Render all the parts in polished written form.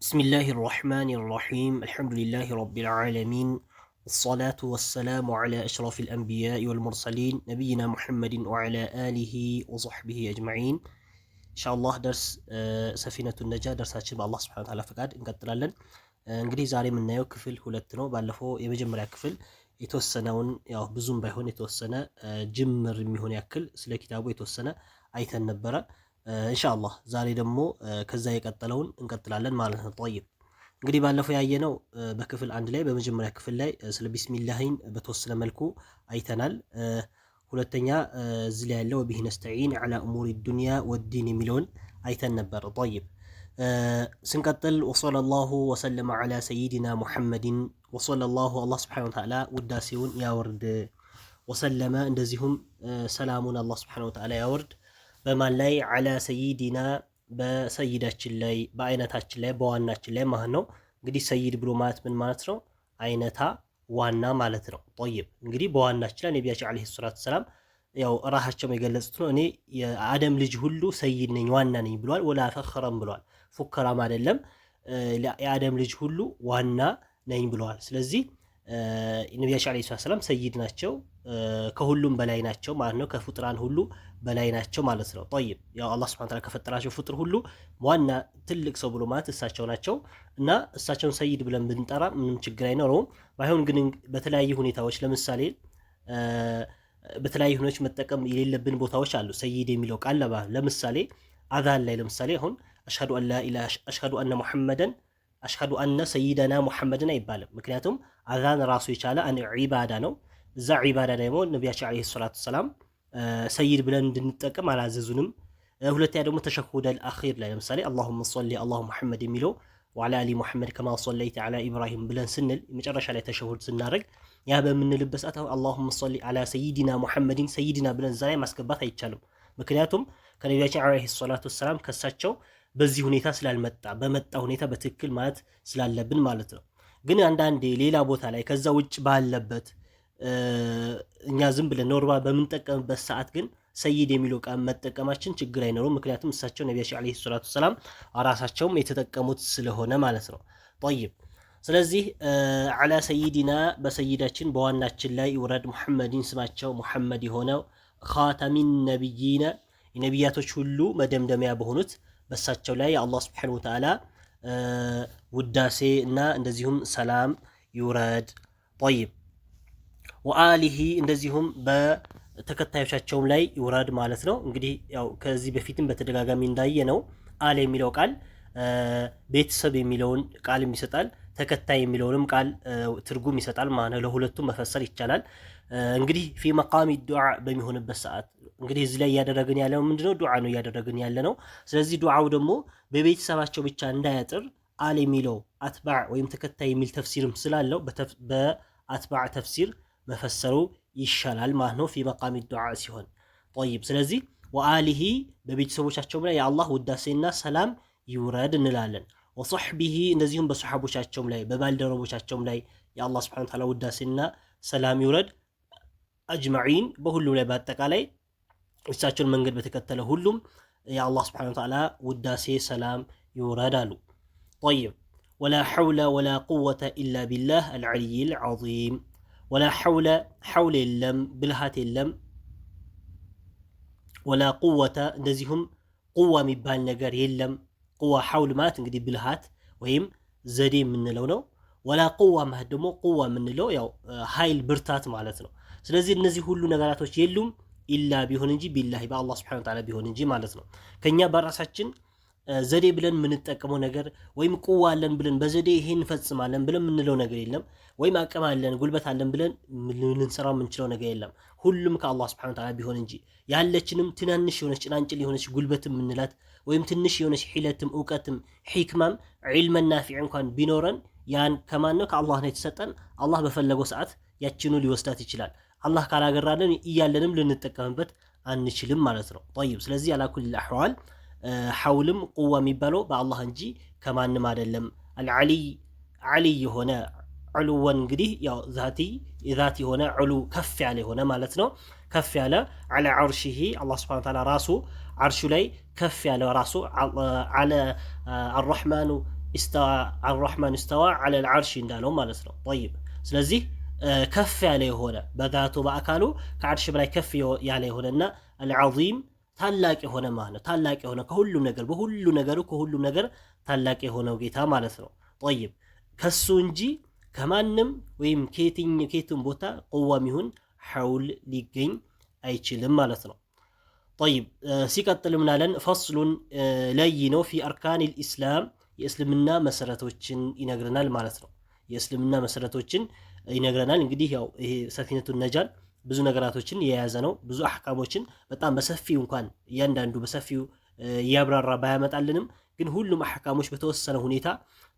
بسم الله الرحمن الرحيم الحمد لله رب العالمين والصلاة والسلام على أشرف الأنبياء والمرسلين نبينا محمد وعلى آله وصحبه أجمعين إن شاء الله درس سفينة النجاة درساتችን በአላህ ስብሐነ ወተዓላ ፈቃድ እንቀጥላለን። እንግዲህ ዛሬ የምናየው ክፍል 2 ነው። ባለፈው የመጀመሪያ ክፍል የተወሰነውን ያው ብዙም ባይሆን የተወሰነ ጅምር የሚሆን ያክል ስለ ኪታቡ የተወሰነ አይተን ነበረ። ኢንሻአላህ ዛሬ ደግሞ ከዛ የቀጠለውን እንቀጥላለን ማለት ነው። طيب እንግዲህ ባለፈው ያየነው በክፍል 1 ላይ በመጀመሪያ ክፍል ላይ ስለ ቢስሚላሂን በተወሰነ መልኩ አይተናል። ሁለተኛ እዚህ ላይ ያለው ቢሂ ነስተዒን ዐላ እሙሪ ዱንያ ወዲን የሚለውን አይተን ነበር። طيب ስንቀጥል ወሰለላሁ ወሰለመ ዐላ ሰይዲና ሙሐመድን ወሰለላሁ አላህ ሱብሓነሁ ወተዓላ ውዳሴውን ያወርድ፣ ወሰለመ እንደዚሁም ሰላሙን አላህ ሱብሓነሁ ወተዓላ ያወርድ በማን ላይ ዐላ ሰይዲና በሰይዳችን ላይ በአይነታችን ላይ በዋናችን ላይ ማለት ነው። እንግዲህ ሰይድ ብሎ ማለት ምን ማለት ነው? አይነታ ዋና ማለት ነው። طيب እንግዲህ በዋናችን ላይ ነቢያችን አለይሂ ሰላቱ ሰላም ያው ራሳቸው የገለጹት ነው። እኔ የአደም ልጅ ሁሉ ሰይድ ነኝ ዋና ነኝ ብሏል። ወላ ፈኸረም ብሏል። ፉከራም አይደለም። የአደም ልጅ ሁሉ ዋና ነኝ ብለዋል። ስለዚህ ነቢያችን አለይሂ ሰላም ሰይድ ናቸው፣ ከሁሉም በላይ ናቸው ማለት ነው። ከፍጡራን ሁሉ በላይ ናቸው ማለት ነው። طيب ያው አላህ Subhanahu Ta'ala ከፈጠራቸው ፍጡር ሁሉ ዋና ትልቅ ሰው ብሎ ማለት እሳቸው ናቸው እና እሳቸውን ሰይድ ብለን ብንጠራ ምንም ችግር አይኖረውም። ባይሆን ግን በተለያዩ ሁኔታዎች ለምሳሌ በተለያዩ ሁኔታዎች መጠቀም የሌለብን ቦታዎች አሉ። ሰይድ የሚለው ቃል ለምሳሌ አዛን ላይ ለምሳሌ አሁን አሽሀዱ አን ላ ኢላሀ አሽሀዱ አነ ሙሐመደን አሽሀዱ አነ ሰይደና ሙሐመድን አይባልም። ምክንያቱም አዛን ራሱ የቻለ ዒባዳ ነው። እዛ ዒባዳ ደግሞ ነቢያችን ዓለይሂ ሰላቱ ሰላም ሰይድ ብለን እንድንጠቀም አላዘዙንም። ሁለተኛ ደግሞ ተሸሁደል አኺር ላይ ለምሳሌ አላሁመ ሶሊ አላሁ ሙሐመድ የሚለው ወዐላ አሊ ሙሐመድ ከማ ሶለይተ ዐላ ኢብራሂም ብለን ስንል መጨረሻ ላይ ተሸሁድ ስናደርግ ያ በምንልበት ሰዓት አላሁመ ሶሊ ዐላ ሰይዲና ሙሐመድን ሰይዲና ብለን እዛ ላይ ማስገባት አይቻልም። ምክንያቱም ከነቢያችን ዓለይሂ ሰላቱ ሰላም ከሳቸው በዚህ ሁኔታ ስላልመጣ በመጣ ሁኔታ በትክክል ማለት ስላለብን ማለት ነው። ግን አንዳንዴ ሌላ ቦታ ላይ ከዛ ውጭ ባለበት እኛ ዝም ብለን ኖርማል በምንጠቀምበት ሰዓት ግን ሰይድ የሚለው ቃል መጠቀማችን ችግር አይኖርም። ምክንያቱም እሳቸው ነቢያችን ዓለይሂ ሰላቱ ሰላም ራሳቸውም የተጠቀሙት ስለሆነ ማለት ነው። طيب ስለዚህ ዐላ ሰይዲና በሰይዳችን በዋናችን ላይ ይውረድ፣ ሙሐመድን ስማቸው ሙሐመድ የሆነው ኻተሚን ነቢይነ የነቢያቶች ሁሉ መደምደሚያ በሆኑት በሳቸው ላይ የአላህ Subhanahu Wa Ta'ala ውዳሴ እና እንደዚሁም ሰላም ይውረድ። طيب ወአሊሂ እንደዚሁም በተከታዮቻቸውም ላይ ይውረድ ማለት ነው። እንግዲህ ያው ከዚህ በፊትም በተደጋጋሚ እንዳየነው አል የሚለው ቃል ቤተሰብ የሚለውን ቃል ይሰጣል፣ ተከታይ የሚለውንም ቃል ትርጉም ይሰጣል ማለት ነው። ለሁለቱም መፈሰር ይቻላል። እንግዲህ ፊ መቃሚ ዱዓ በሚሆንበት ሰዓት እንግዲህ እዚህ ላይ እያደረግን ያለው ምንድነው? ዱዓ ነው እያደረግን ያለ ነው። ስለዚህ ዱዓው ደግሞ በቤተሰባቸው ብቻ እንዳያጥር አል የሚለው አትባዕ ወይም ተከታይ የሚል ተፍሲርም ስላለው በአትባዕ ተፍሲር መፈሰሩ ይሻላል ማለት ነው። ፊ መቃሚ ዱዓ ሲሆን طيب ስለዚህ ወአሊሂ በቤተሰቦቻቸውም ላይ የአላህ ውዳሴና ሰላም ይውረድ እንላለን። ወሶሕቢሂ እንደዚሁም በሰሓቦቻቸውም ላይ በባልደረቦቻቸውም ላይ የአላህ Subhanahu Wa Ta'ala ውዳሴና ሰላም ይውረድ። አጅመዒን በሁሉም ላይ በአጠቃላይ እሳቸውን መንገድ በተከተለ ሁሉም የአላህ Subhanahu Wa Ta'ala ውዳሴ ሰላም ይውረድ አሉ። طيب ወላ ሐውለ ወላ ቁወተ ኢላ ቢላህ አልዓሊይል ዐዚም። ወላ ሐውለ ሐውል የለም ብልሃት የለም፣ ወላ ቁወተ እንደዚሁም ቁዋ የሚባል ነገር የለም። ቁዋ ሐውል ማለት እንግዲህ ብልሃት ወይም ዘዴ የምንለው ነው። ወላ ቁዋ ማለት ደግሞ ቁዋ የምንለው ያው ኃይል ብርታት ማለት ነው። ስለዚህ እነዚህ ሁሉ ነገራቶች የሉም ኢላ ቢሆን እንጂ ቢላሂ በአላህ Subhanahu Wa Ta'ala ቢሆን እንጂ ማለት ነው። ከኛ በራሳችን ዘዴ ብለን የምንጠቀመው ነገር ወይም ቁዋ አለን ብለን በዘዴ ይሄን እንፈጽማለን ብለን የምንለው ነገር የለም። ወይም አቅም አለን ጉልበት አለን ብለን ልንሰራው የምንችለው ነገር የለም። ሁሉም ከአላህ Subhanahu Wa Ta'ala ቢሆን እንጂ ያለችንም ትናንሽ የሆነች ጭላንጭል የሆነች ጉልበትም የምንላት ወይም ትንሽ የሆነች ሒለትም እውቀትም ሒክማም ዒልመን ናፊዕ እንኳን ቢኖረን ያን ከማን ነው? ከአላህ ነው የተሰጠን። አላህ በፈለገው ሰዓት ያችኑ ሊወስዳት ይችላል። አላህ ካላገራለን እያለንም ልንጠቀምበት አንችልም ማለት ነው። طيب ስለዚህ አላኩል አህዋል ሐውልም ቁዋ የሚባለው በአላህ እንጂ ከማንም አይደለም። አልዓሊይ ዓሊይ የሆነ ዕሉወን እንግዲህ ያው ዛቲ የሆነ ዕሉ ከፍ ያለ የሆነ ማለት ነው። ከፍ ያለ ዐላ ዐርሺሂ አላህ Subhanahu Wa Ta'ala ራሱ አርሹ ላይ ከፍ ያለ ራሱ አለ አርረሕማኑ ኢስተዋ አርራህማን ኢስተዋ ዐለል ዐርሽ እንዳለው ማለት ነው። ጠይብ ስለዚህ ከፍ ያለ የሆነ በዛቱ በአካሉ ከዐርሽ በላይ ከፍ ያለ የሆነና አልዐዚም ታላቅ የሆነ ማለት ነው። ታላቅ የሆነ ከሁሉም ነገር በሁሉ ነገሩ ከሁሉም ነገር ታላቅ የሆነው ጌታ ማለት ነው። ጠይብ ከሱ እንጂ ከማንም ወይም ከየትም ቦታ ቁዋም ይሁን ሐውል ሊገኝ አይችልም ማለት ነው። ጠይብ ሲቀጥል ምናለን ፈስሉን ለይ ነው ፊ አርካን ልኢስላም የእስልምና መሰረቶችን ይነግረናል ማለት ነው። የእስልምና መሰረቶችን ይነግረናል። እንግዲህ ያው ይሄ ሰፊነቱን ነጃን ብዙ ነገራቶችን የያዘ ነው። ብዙ አህካሞችን በጣም በሰፊው እንኳን እያንዳንዱ በሰፊው እያብራራ ባያመጣልንም ግን ሁሉም አህካሞች በተወሰነ ሁኔታ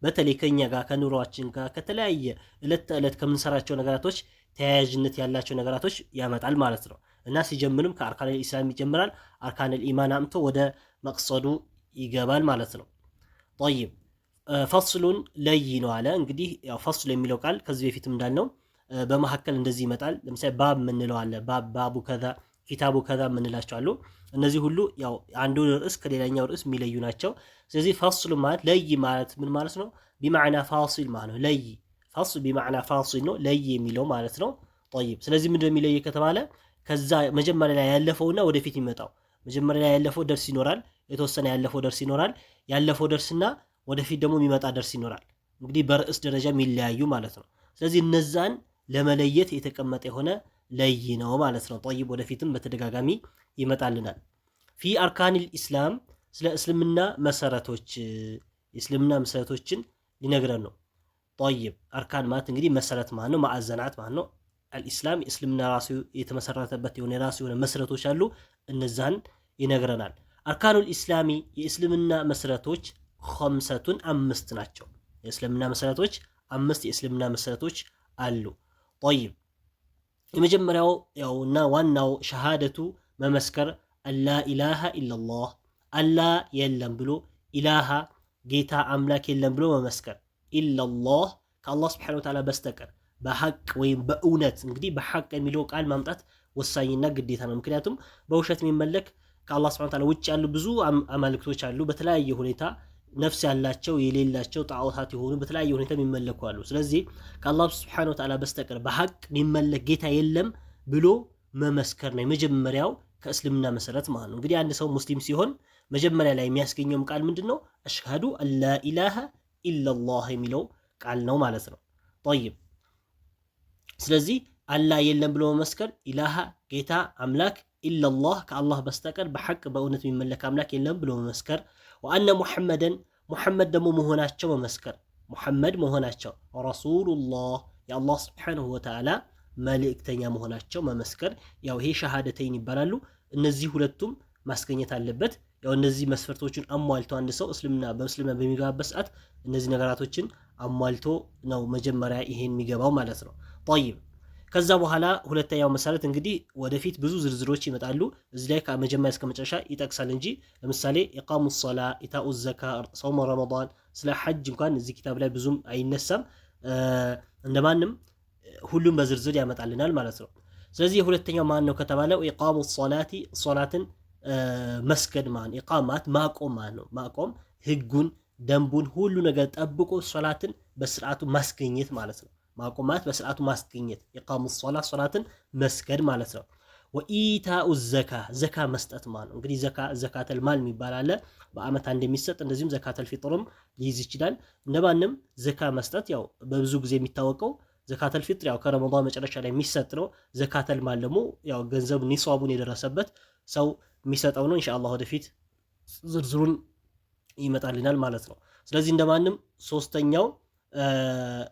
በተለይ ከኛ ጋር ከኑሯችን ጋር ከተለያየ ዕለት ተዕለት ከምንሰራቸው ነገራቶች ተያያዥነት ያላቸው ነገራቶች ያመጣል ማለት ነው። እና ሲጀምርም ከአርካነል ኢስላም ይጀምራል። አርካነል ኢማን አምቶ ወደ መቅሰዱ ይገባል ማለት ነው። ጠይብ ፈስሉን ለይ ነው አለ። እንግዲህ ያው ፈስሉ የሚለው ቃል ከዚህ በፊትም እንዳልነው በመካከል እንደዚህ ይመጣል። ለምሳሌ ባብ የምንለው አለ። ባቡ ከዛ ኪታቡ ከዛ የምንላቸው አሉ። እነዚህ ሁሉ ያው አንዱ ርዕስ ከሌላኛው ርዕስ የሚለዩ ናቸው። ስለዚህ ፈስሉ ማለት ለይ ማለት ምን ማለት ነው? ቢማዕና ፋሲል ማለት ነው። ለይ ፈስሉ ቢማዕና ፋሲል ነው፣ ለይ የሚለው ማለት ነው። ጠይብ ስለዚህ ምንድነው የሚለይ ከተባለ ከዛ መጀመሪያ ላይ ያለፈውና ወደፊት የሚመጣው መጀመሪያ ላይ ያለፈው ደርስ ይኖራል። የተወሰነ ያለፈው ደርስ ይኖራል። ያለፈው ደርስና ወደፊት ደግሞ የሚመጣ ደርስ ይኖራል። እንግዲህ በርዕስ ደረጃ የሚለያዩ ማለት ነው። ስለዚህ እነዛን ለመለየት የተቀመጠ የሆነ ለይ ነው ማለት ነው። ጠይብ ወደፊትም በተደጋጋሚ ይመጣልናል። ፊ አርካኒል ኢስላም ስለ እስልምና መሰረቶች የእስልምና መሰረቶችን ሊነግረን ነው። ጠይብ አርካን ማለት እንግዲህ መሰረት ማለት ነው። ማዕዘናት ማለት ነው። አልኢስላም እስልምና ራሱ የተመሰረተበት የሆነ የራሱ የሆነ መሰረቶች አሉ። እነዛን ይነግረናል። አርካኑል ኢስላሚ የእስልምና መሰረቶች ኸምሰቱን አምስት ናቸው። የእስልምና መሰረቶች አምስት የእስልምና መሰረቶች አሉ። ጠይብ የመጀመሪያው ያውና ዋናው ሸሃደቱ መመስከር አላ ኢላሃ ኢላላህ አላ የለም ብሎ ኢላሃ ጌታ አምላክ የለም ብሎ መመስከር ኢላላህ ከአላህ ስብሐነሁ ወተዓላ በስተቀር በሐቅ ወይም በእውነት እንግዲህ በሐቅ የሚለው ቃል ማምጣት ወሳኝና ግዴታ ነው። ምክንያቱም በውሸት የሚመለክ ከአላህ ስብሐነሁ ወተዓላ ውጭ ያሉ ብዙ አማልክቶች አሉ። በተለያየ ሁኔታ ነፍስ ያላቸው የሌላቸው ጣዖታት የሆኑ በተለያየ ሁኔታ የሚመለኩ አሉ። ስለዚህ ከአላህ ስብሐነሁ ወተዓላ በስተቀር በሐቅ የሚመለክ ጌታ የለም ብሎ መመስከር ነው የመጀመሪያው ከእስልምና መሰረት ማለት ነው። እንግዲህ አንድ ሰው ሙስሊም ሲሆን መጀመሪያ ላይ የሚያስገኘውም ቃል ምንድነው? አሽሃዱ አላ ኢላሃ ኢላላህ የሚለው ቃል ነው ማለት ነው። ጠይብ ስለዚህ አላህ የለም ብሎ መመስከር ኢላሃ ጌታ አምላክ ኢላላህ ከአላህ በስተቀር በሐቅ በእውነት የሚመለክ አምላክ የለም ብሎ መመስከር ወአነ ሙሐመደን ሙሐመድ ደግሞ መሆናቸው መመስከር ሙሐመድ መሆናቸው ረሱሉላህ የአላህ ስብሓንሁ ወተዓላ መልእክተኛ መሆናቸው መመስከር። ያው ይሄ ሸሃደተይን ይባላሉ። እነዚህ ሁለቱም ማስገኘት አለበት። ያው እነዚህ መስፈርቶችን አሟልቶ አንድ ሰው በእስልምና በሚገባበት ሰዓት እነዚህ ነገራቶችን አሟልቶ ነው መጀመሪያ ይሄን የሚገባው ማለት ነው። ጠይብ ከዛ በኋላ ሁለተኛው መሰረት እንግዲህ ወደፊት ብዙ ዝርዝሮች ይመጣሉ። እዚህ ላይ ከመጀመሪያ እስከ መጨረሻ ይጠቅሳል እንጂ ለምሳሌ ኢቃሙ ሶላ፣ ኢታኡ ዘካ፣ ጾም ረመዳን፣ ስለ ሐጅ እንኳን እዚህ ኪታብ ላይ ብዙም አይነሳም። እንደማንም ሁሉም በዝርዝር ያመጣልናል ማለት ነው። ስለዚህ የሁለተኛው ማን ነው ከተባለው ኢቃሙ ሶላቲ ሶላትን መስገድ ማለት ኢቃማት ማቆም ማለት ነው። ማቆም ህጉን፣ ደንቡን ሁሉ ነገር ጠብቆ ሶላትን በስርዓቱ ማስገኘት ማለት ነው። ማቆማት በስርዓቱ ማስገኘት ኢቃሙ ሶላ ሶላትን መስገድ ማለት ነው። ወኢታኡ ዘካ ዘካ መስጠት ማለት ነው። እንግዲህ ዘካተል ማል የሚባል አለ በአመት አንድ የሚሰጥ እንደዚሁም ዘካተል ፊጥርም ሊይዝ ይችላል። እንደማንም ዘካ መስጠት ያው በብዙ ጊዜ የሚታወቀው ዘካተል ፊጥር ያው ከረመዳን መጨረሻ ላይ የሚሰጥ ነው። ዘካተል ማል ደግሞ ያው ገንዘብ ኒሷቡን የደረሰበት ሰው የሚሰጠው ነው። ኢንሻአላህ ወደፊት ዝርዝሩን ይመጣልናል ማለት ነው። ስለዚህ እንደማንም ሶስተኛው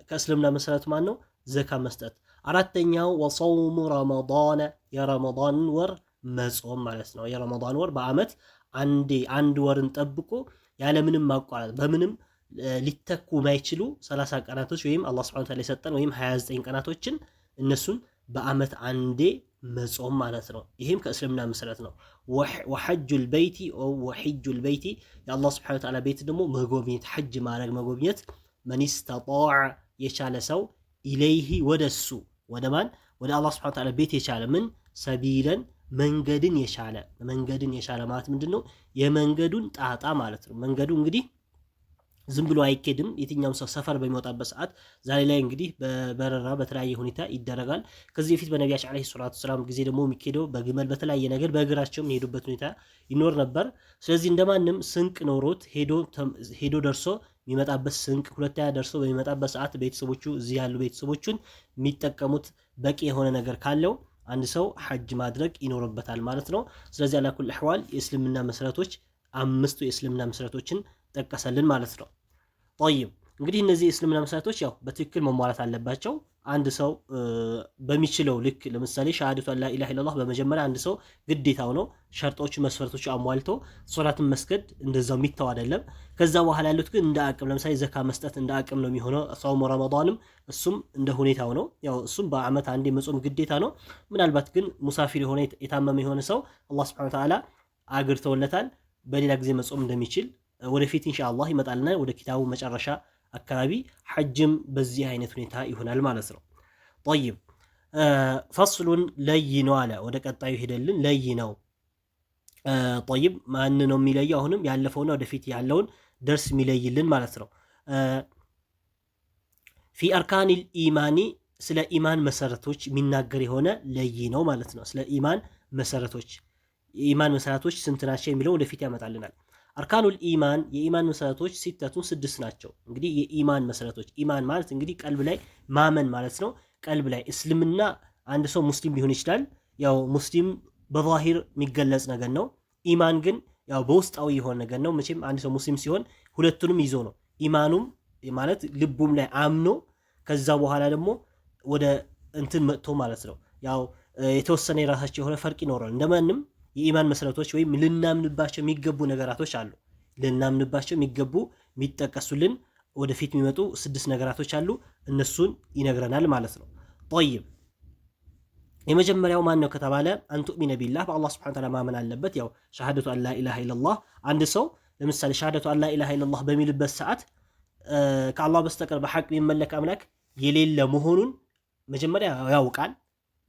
ከእስልምና መሰረት ማን ነው? ዘካ መስጠት። አራተኛው ወሰውሙ ረመዳን የረመዳን ወር መጾም ማለት ነው። የረመዳን ወር በአመት አንድ ወርን ጠብቆ ያለምንም ማቋረጥ በምንም ሊተኩ ማይችሉ 30 ቀናቶች ወይም አላህ Subhanahu Wa Ta'ala የሰጠን ወይም 29 ቀናቶችን እነሱን በአመት አንዴ መጾም ማለት ነው። ይሄም ከእስልምና መሰረት ነው። ወሐጁል በይቲ ወሐጁል በይቲ የአላህ Subhanahu Wa Ta'ala ቤት ደግሞ መጎብኘት ሐጅ ማድረግ መጎብኘት መን ኢስተጣዐ የቻለ ሰው ኢለይሂ ወደሱ ወደ ማን ወደ አላህ Subhanahu Wa Ta'ala ቤት የቻለ ምን ሰቢለን መንገድን የቻለ ማለት ምንድነው? የመንገዱን ጣጣ ማለት ነው። መንገዱ እንግዲህ ዝም ብሎ አይኬድም። የትኛውም ሰው ሰፈር በሚወጣበት ሰዓት ዛሬ ላይ እንግዲህ በበረራ በተለያየ ሁኔታ ይደረጋል። ከዚህ በፊት በነቢያችን ዓለይሂ ሰላቱ ወሰላም ጊዜ ደግሞ የሚኬደው በግመል በተለያየ ነገር በእግራቸው የሚሄዱበት ሁኔታ ይኖር ነበር። ስለዚህ እንደማንም ስንቅ ኖሮት ሄዶ ደርሶ የሚመጣበት ስንቅ፣ ሁለተኛ ደርሶ በሚመጣበት ሰዓት ቤተሰቦቹ እዚህ ያሉ ቤተሰቦቹን የሚጠቀሙት በቂ የሆነ ነገር ካለው አንድ ሰው ሐጅ ማድረግ ይኖርበታል ማለት ነው። ስለዚህ አላኩል አህዋል የእስልምና መሰረቶች 5 የእስልምና መሰረቶችን ጠቀሰልን ማለት ነው። ጠይብ እንግዲህ እነዚህ የእስልምና መሰረቶች ያው በትክክል መሟላት አለባቸው። አንድ ሰው በሚችለው ልክ ለምሳሌ ሸሃደቱ አላ ኢላሃ ኢለላህ በመጀመሪያ አንድ ሰው ግዴታው ነው። ሸርጦቹ መስፈርቶቹ አሟልቶ ሶላትን መስገድ እንደዛው የሚተው አይደለም። ከዛ በኋላ ያሉት ግን እንደ አቅም ለምሳሌ ዘካ መስጠት እንደ አቅም ነው የሚሆነው። ጾም ረመዳንም እሱም እንደ ሁኔታው ነው። ያው እሱም በአመት አንዴ መጾም ግዴታ ነው። ምናልባት ግን ሙሳፊር የሆነ የታመመ የሆነ ሰው አላህ Subhanahu Wa Ta'ala አግርተውለታል በሌላ ጊዜ መጾም እንደሚችል ወደፊት ኢንሻአላህ ይመጣልና ወደ ኪታቡ መጨረሻ አካባቢ ሐጅም በዚህ አይነት ሁኔታ ይሆናል ማለት ነው። طيب ፈስሉን ለይ ነው አለ። ወደ ቀጣዩ ሄደልን ለይ ነው። طيب ማን ነው የሚለየው? አሁንም ያለፈውና ወደፊት ያለውን ደርስ የሚለይልን ማለት ነው። ፊ አርካኒል ኢማኒ ስለ ኢማን መሰረቶች የሚናገር የሆነ ለይ ነው ማለት ነው። ስለ ኢማን መሰረቶች የኢማን መሰረቶች ስንት ናቸው የሚለው ወደፊት ያመጣልናል። አርካኑል ኢማን የኢማን መሰረቶች ሲተቱን 6 ናቸው። እንግዲህ የኢማን መሰረቶች ኢማን ማለት እንግዲህ ቀልብ ላይ ማመን ማለት ነው። ቀልብ ላይ እስልምና አንድ ሰው ሙስሊም ሊሆን ይችላል። ያው ሙስሊም በዛሂር የሚገለጽ ነገር ነው። ኢማን ግን ያው በውስጣዊ የሆነ ነገር ነው። መቼም አንድ ሰው ሙስሊም ሲሆን ሁለቱንም ይዞ ነው። ኢማኑም ማለት ልቡም ላይ አምኖ ከዛ በኋላ ደግሞ ወደ እንትን መጥቶ ማለት ነው። ያው የተወሰነ የራሳቸው የሆነ ፈርቅ ይኖራል። እንደማንም የኢማን መሰረቶች ወይም ልናምንባቸው የሚገቡ ነገራቶች አሉ። ልናምንባቸው የሚገቡ የሚጠቀሱልን ወደፊት የሚመጡ 6 ነገራቶች አሉ። እነሱን ይነግረናል ማለት ነው። طيب የመጀመሪያው ማን ነው ከተባለ አንቱእሚነ ቢላህ በአላህ Subhanahu Wa Ta'ala ማመን አለበት። ያው ሸሃደቱ አላ ኢላሃ ኢለላህ አንድ ሰው ለምሳሌ ሸሃደቱ አላ ኢላሃ ኢለላህ በሚልበት ሰዓት ከአላህ በስተቀር በሐቅ የሚመለክ አምላክ የሌለ መሆኑን መጀመሪያ ያውቃል።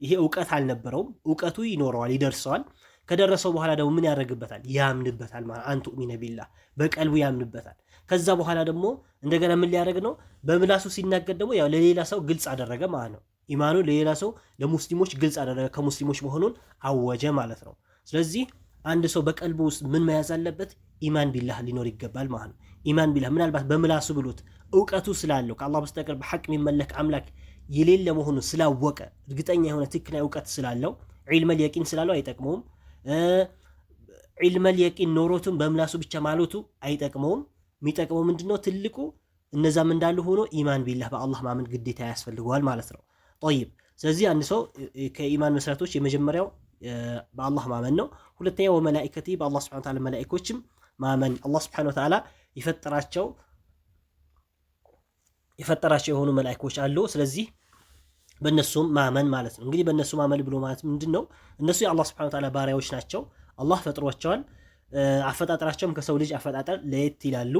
ይሄ ዕውቀት አልነበረውም። ዕውቀቱ ይኖረዋል፣ ይደርሰዋል። ከደረሰው በኋላ ደግሞ ምን ያደርግበታል? ያምንበታል ማለት አንቱእሚነ ቢላህ በቀልቡ ያምንበታል። ከዛ በኋላ ደግሞ እንደገና ምን ሊያደርግ ነው? በምላሱ ሲናገር ደግሞ ያው ለሌላ ሰው ግልጽ አደረገ ማለት ነው። ኢማኑ ለሌላ ሰው ለሙስሊሞች ግልጽ አደረገ፣ ከሙስሊሞች መሆኑን አወጀ ማለት ነው። ስለዚህ አንድ ሰው በቀልቡ ውስጥ ምን መያዝ አለበት? ኢማን ቢላህ ሊኖር ይገባል ማለት ነው። ኢማን ቢላህ ምናልባት በምላሱ ብሎት ዕውቀቱ ስላለው ከአላህ በስተቀር በሐቅ የሚመለክ አምላክ የሌለ መሆኑን ስላወቀ እርግጠኛ የሆነ ትክክለኛ ዕውቀት ስላለው ዒልመል የቂን ስላለው አይጠቅመውም። ዒልመል የቂን ኖሮቱም በምላሱ ብቻ ማለቱ አይጠቅመውም። የሚጠቅመው ምንድነው? ትልቁ እነዛም እንዳሉ ሆኖ ኢማን ቢላህ በአላህ ማመን ግዴታ ያስፈልገዋል ማለት ነው። طيب ስለዚህ አንድ ሰው ከኢማን መሰረቶች የመጀመሪያው በአላህ ማመን ነው። ሁለተኛው ወመላኢከቲ በአላህ Subhanahu Wa Ta'ala መላኢኮችም ማመን አላህ Subhanahu Wa Ta'ala የፈጠራቸው የሆኑ መላኢኮች አሉ። ስለዚህ በእነሱም ማመን ማለት ነው። እንግዲህ በእነሱ ማመን ብሎ ማለት ምንድነው? እነሱ የአላህ Subhanahu Wa Ta'ala ባሪያዎች ናቸው። አላህ ፈጥሯቸዋል። አፈጣጠራቸውም ከሰው ልጅ አፈጣጠር ለየት ይላሉ።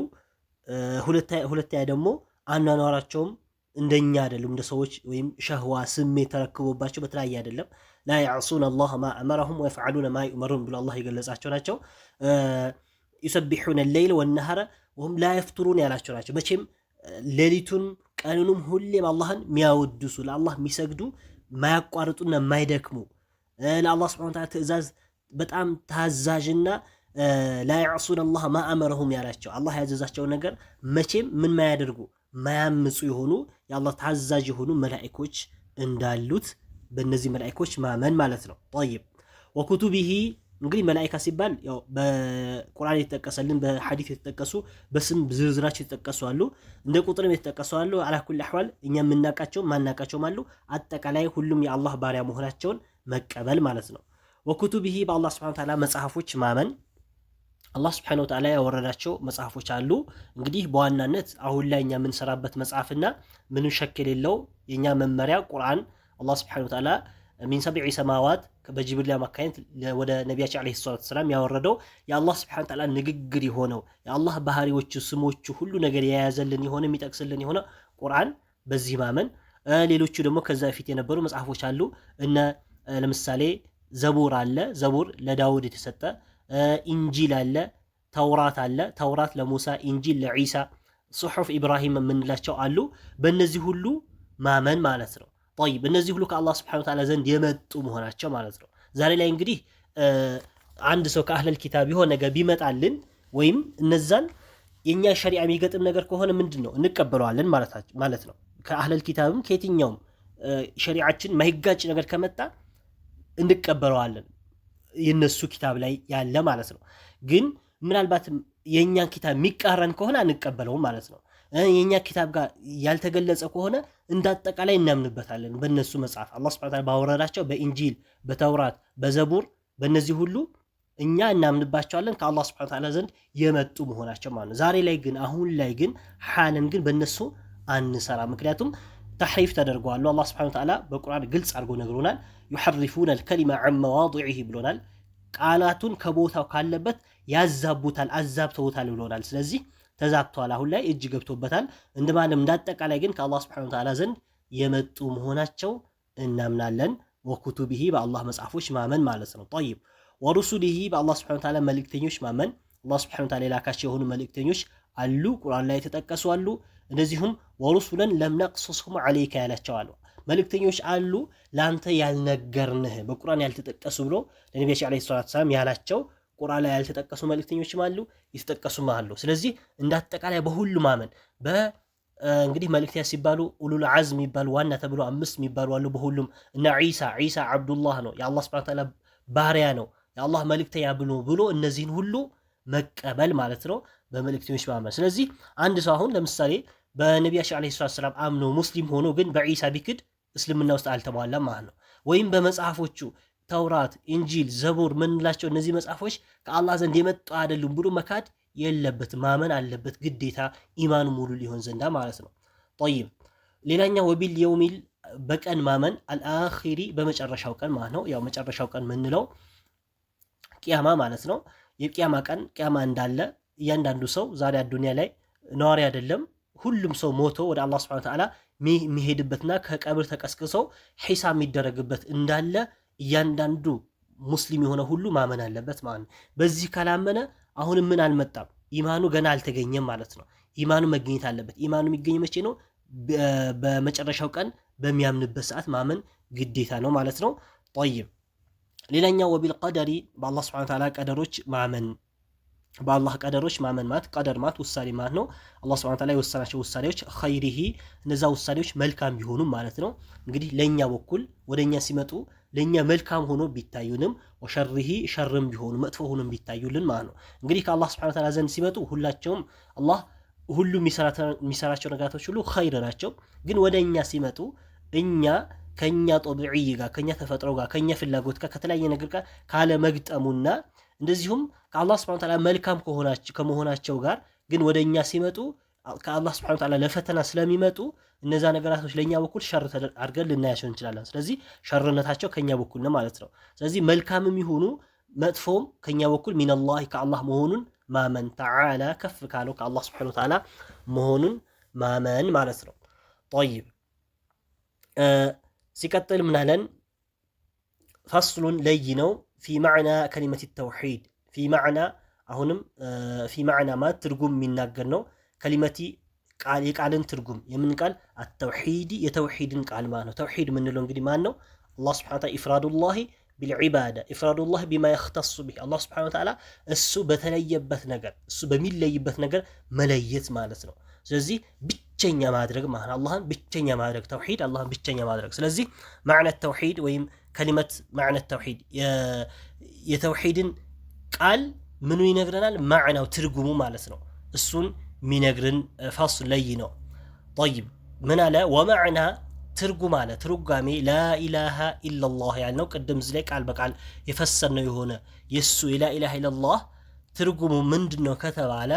ሁለተኛ ደግሞ አኗኗራቸውም እንደኛ አይደሉም። እንደ ሰዎች ወይም ሸህዋ ስሜት ተረክቦባቸው በተለያየ አይደለም። ላ ያዕሱነ አላህ ማ አመረሁም ወየፍዐሉነ ማ ዩእመሩን ብሎ አላህ የገለጻቸው ናቸው። ዩሰቢሑነ ሌይል ወነሃረ ወሁም ላ የፍቱሩን ያላቸው ናቸው። መቼም ሌሊቱን ቀኑንም ሁሌም አላህን የሚያወድሱ ለአላህ የሚሰግዱ ማያቋርጡና የማይደክሙ ለአላህ ሱብሓነሁ ወተዓላ ትእዛዝ በጣም ታዛዥና ላ ያዕሱነ አላህ ማ አመረሁም ያላቸው አላህ ያዘዛቸውን ነገር መቼም ምን ማያደርጉ ማያምፁ የሆኑ የአላህ ታዛዥ የሆኑ መላኢኮች እንዳሉት በእነዚህ መላኢኮች ማመን ማለት ነው። طيب ወኩቱቢሂ እንግዲህ መላኢካ ሲባል ያው በቁርአን የተጠቀሰልን በሐዲስ የተጠቀሱ በስም ዝርዝራቸው የተጠቀሱ አሉ፣ እንደ ቁጥርም የተጠቀሱ አሉ። አላ ኩል አህዋል እኛ የምናቃቸው ማናቃቸውም አሉ። አጠቃላይ ሁሉም የአላህ ባሪያ መሆናቸውን መቀበል ማለት ነው። ወኩቱቢሂ በአላህ Subhanahu Wa Ta'ala መጽሐፎች ማመን አላህ Subhanahu Wa Ta'ala ያወረዳቸው መጽሐፎች አሉ። እንግዲህ በዋናነት አሁን ላይ እኛ የምንሰራበት መጽሐፍና ምንም ሸክ የሌለው የኛ መመሪያ ቁርአን አላህ Subhanahu Wa Ta'ala ሚን ሰብዒ ሰማዋት በጅብሪል አማካኝነት ወደ ነቢያችን አለይሂ ሰላቱ ወሰላም ያወረደው የአላህ Subhanahu Wa Ta'ala ንግግር የሆነው የአላህ ባህሪዎቹ ስሞቹ ሁሉ ነገር የያዘልን የሆነ የሚጠቅስልን የሆነ ቁርአን በዚህ ማመን። ሌሎቹ ደግሞ ከዛ በፊት የነበሩ መጽሐፎች አሉ። እነ ለምሳሌ ዘቡር አለ፣ ዘቡር ለዳውድ የተሰጠ ኢንጂል አለ፣ ተውራት አለ፣ ተውራት ለሙሳ፣ ኢንጂል ለዒሳ፣ ሱሑፍ ኢብራሂም የምንላቸው አሉ። በእነዚህ ሁሉ ማመን ማለት ነው። ጠይብ እነዚህ ሁሉ ከአላህ ስብሐነሁ ወተዓላ ዘንድ የመጡ መሆናቸው ማለት ነው። ዛሬ ላይ እንግዲህ አንድ ሰው ከአህለል ኪታብ የሆነ ነገር ቢመጣልን ወይም እነዛን የኛ ሸሪዓ የሚገጥም ነገር ከሆነ ምንድነው እንቀበለዋለን ማለት ነው። ከአህለል ኪታብም ከየትኛውም ሸሪዓችን ማይጋጭ ነገር ከመጣ እንቀበለዋለን የነሱ ኪታብ ላይ ያለ ማለት ነው። ግን ምናልባት የኛን ኪታብ የሚቃረን ከሆነ አንቀበለውም ማለት ነው። የኛ ኪታብ ጋር ያልተገለጸ ከሆነ እንዳጠቃላይ እናምንበታለን። በእነሱ መጽሐፍ አላህ ሱብሓነሁ ወተዓላ ባወረዳቸው በኢንጂል፣ በተውራት፣ በዘቡር በእነዚህ ሁሉ እኛ እናምንባቸዋለን ከአላህ ሱብሓነሁ ወተዓላ ዘንድ የመጡ መሆናቸው ማለት ነው። ዛሬ ላይ ግን አሁን ላይ ግን ሓለን ግን በእነሱ አንሰራ። ምክንያቱም ተሕሪፍ ተደርገዋል። አላህ ሱብሓነሁ ወተዓላ በቁርአን ግልጽ አድርጎ ነግሮናል። ዩሐሪፉነ አልከሊመ ዐን መዋዲዒሂ ብሎናል። ቃላቱን ከቦታው ካለበት ያዛቡታል፣ አዛብተውታል ብሎናል። ስለዚህ ተዛብተዋል፣ አሁን ላይ እጅ ገብቶበታል እንደማለም። እንዳጠቃላይ ግን ከአላህ ሱብሓነሁ ወተዓላ ዘንድ የመጡ መሆናቸው እናምናለን። ወኩቱቢሂ በአላህ መጽሐፎች ማመን ማለት ነው። ጠይብ ወሩሱሊሂ በአላህ ሱብሓነሁ ወተዓላ መልእክተኞች ማመን። አላህ ሱብሓነሁ ወተዓላ የላካቸው የሆኑ መልእክተኞች አሉ፣ ቁርአን ላይ የተጠቀሱ አሉ። እንደዚሁም ወሩሱለን ለም ነቅሱስሁም ዐለይከ ያላቸው አሉ። መልእክተኞች አሉ ለአንተ ያልነገርንህ በቁርአን ያልተጠቀሱ ብሎ ለነቢያችን ዐለይሂ ሰላቱ ወሰላም ያላቸው ቁርአን ላይ ያልተጠቀሱ መልእክተኞችም አሉ፣ የተጠቀሱም አሉ። ስለዚህ እንዳጠቃላይ በሁሉ ማመን እንግዲህ መልእክተኛ ሲባሉ ኡሉል ዐዝም የሚባሉ ዋና ተብሎ 5 የሚባሉ አሉ። በሁሉም እና ዒሳ አብዱላህ ነው፣ የአላህ ሱብሓነሁ ወተዓላ ባሪያ ነው፣ የአላህ መልእክተኛ ብሎ እነዚህን ሁሉ መቀበል ማለት ነው፣ በመልእክተኞች ማመን። ስለዚህ አንድ ሰው አሁን ለምሳሌ በነቢያችን ዐለይሂ ሰላቱ ወሰላም አምኖ ሙስሊም ሆኖ ግን በዒሳ ቢክድ እስልምና ውስጥ አልተሟላም ማለት ነው። ወይም በመጽሐፎቹ ተውራት፣ ኢንጂል፣ ዘቡር ምንላቸው እነዚህ መጽሐፎች ከአላህ ዘንድ የመጡ አይደሉም ብሎ መካድ የለበት፣ ማመን አለበት ግዴታ ኢማኑ ሙሉ ሊሆን ዘንዳ ማለት ነው። ጠይብ ሌላኛው ወቢል የውሚል በቀን ማመን አልአኺሪ በመጨረሻው ቀን ማለት ነው። ያው መጨረሻው ቀን ምንለው ቂያማ ማለት ነው። የቂያማ ቀን ቂያማ እንዳለ እያንዳንዱ ሰው ዛሬ አዱንያ ላይ ነዋሪ አይደለም። ሁሉም ሰው ሞቶ ወደ አላህ ሱብሓነሁ ወተዓላ የሚሄድበትና ከቀብር ተቀስቅሶ ሒሳብ የሚደረግበት እንዳለ እያንዳንዱ ሙስሊም የሆነ ሁሉ ማመን አለበት ማለት ነው። በዚህ ካላመነ አሁንም ምን አልመጣም፣ ኢማኑ ገና አልተገኘም ማለት ነው። ኢማኑ መገኘት አለበት። ኢማኑ የሚገኝ መቼ ነው? በመጨረሻው ቀን በሚያምንበት ሰዓት ማመን ግዴታ ነው ማለት ነው። ጠይብ ሌላኛው ወቢል ቀደሪ በአላህ ሱብሓነሁ ወተዓላ ቀደሮች ማመን። በአላህ ቀደሮች ማመን ማለት ቀደር ማለት ውሳኔ ማለት ነው። አላህ ሱብሓነሁ ወተዓላ የወሰናቸው ውሳኔዎች ኸይሪሂ እነዛ ውሳኔዎች መልካም ቢሆኑም ማለት ነው። እንግዲህ ለኛ በኩል ወደኛ ሲመጡ ለኛ መልካም ሆኖ ቢታዩንም ወሸርሂ ሸርም ቢሆኑ መጥፎ ሆኖ ቢታዩልን ማለት ነው። እንግዲህ ከአላህ ሱብሓነሁ ወተዓላ ዘንድ ሲመጡ ሁላቸውም አላህ ሁሉ የሚሰራቸው ነገራቶች ሁሉ ኸይር ናቸው። ግን ወደኛ ሲመጡ እኛ ከኛ ጦብዒ ጋር ከኛ ተፈጥሮ ጋር ከኛ ፍላጎት ጋር ከተለያየ ነገር ጋር ካለ መግጠሙና እንደዚሁም ከአላህ ሱብሓነሁ ወተዓላ መልካም ከመሆናቸው ጋር ግን ወደኛ ሲመጡ ከአላህ ሱብሓነሁ ወተዓላ ለፈተና ስለሚመጡ እነዛ ነገራቶች ለኛ በኩል ሸር አድርገን ልናያቸው እንችላለን። ስለዚህ ሸርነታቸው ከኛ በኩል ነው ማለት ነው። ስለዚህ መልካምም ይሁኑ መጥፎም ከኛ በኩል ሚነላህ ከአላህ መሆኑን ማመን ተዓላ ከፍ ካለው ከአላህ ሱብሓነሁ ወተዓላ መሆኑን ማመን ማለት ነው። ጠይብ ሲቀጥል ምናለን ፈስሉን ለይ ነው ፊ ማዕና ከሊመት ተውሒድ ፊ ማዕና አሁንም ፊ ማዕና ማለት ትርጉም የሚናገር ነው። ከሊመቲ የቃልን ትርጉም የምን ቃል አተውሒድ የተውሒድን ቃል ማለት ነው። ተውሒድ የምንለው እንግዲህ ማን ነው? አላህ ሱብሓነሁ ወተዓላ ኢፍራዱላሂ ቢልዒባዳ ኢፍራዱላህ ቢማ የኽተሱ ቢህ አላህ ሱብሓነሁ ወተዓላ እሱ በተለየበት ነገር እሱ በሚለይበት ነገር መለየት ማለት ነው። ስለዚህ ብቸኛ ማድረግ ማለት አላህን ብቸኛ ማድረግ ተውሒድ አላህን ብቸኛ ማድረግ። ስለዚህ ማዕነ ተውሒድ ወይም ከሊመት ማዕነ ተውሒድ የተውሒድን ቃል ምኑ ይነግረናል? ማዕናው ትርጉሙ ማለት ነው። እሱን ሚነግርን ፈስል ለይ ነው። ጠይብ ምን አለ? ወማዕና ትርጉም አለ ትርጓሜ ላኢላሃ ኢለላህ ያልነው ቅድም እዚህ ላይ ቃል በቃል የፈሰልነው የሆነ የእሱ የላኢላሃ ኢለላህ ትርጉሙ ምንድን ነው ከተባለ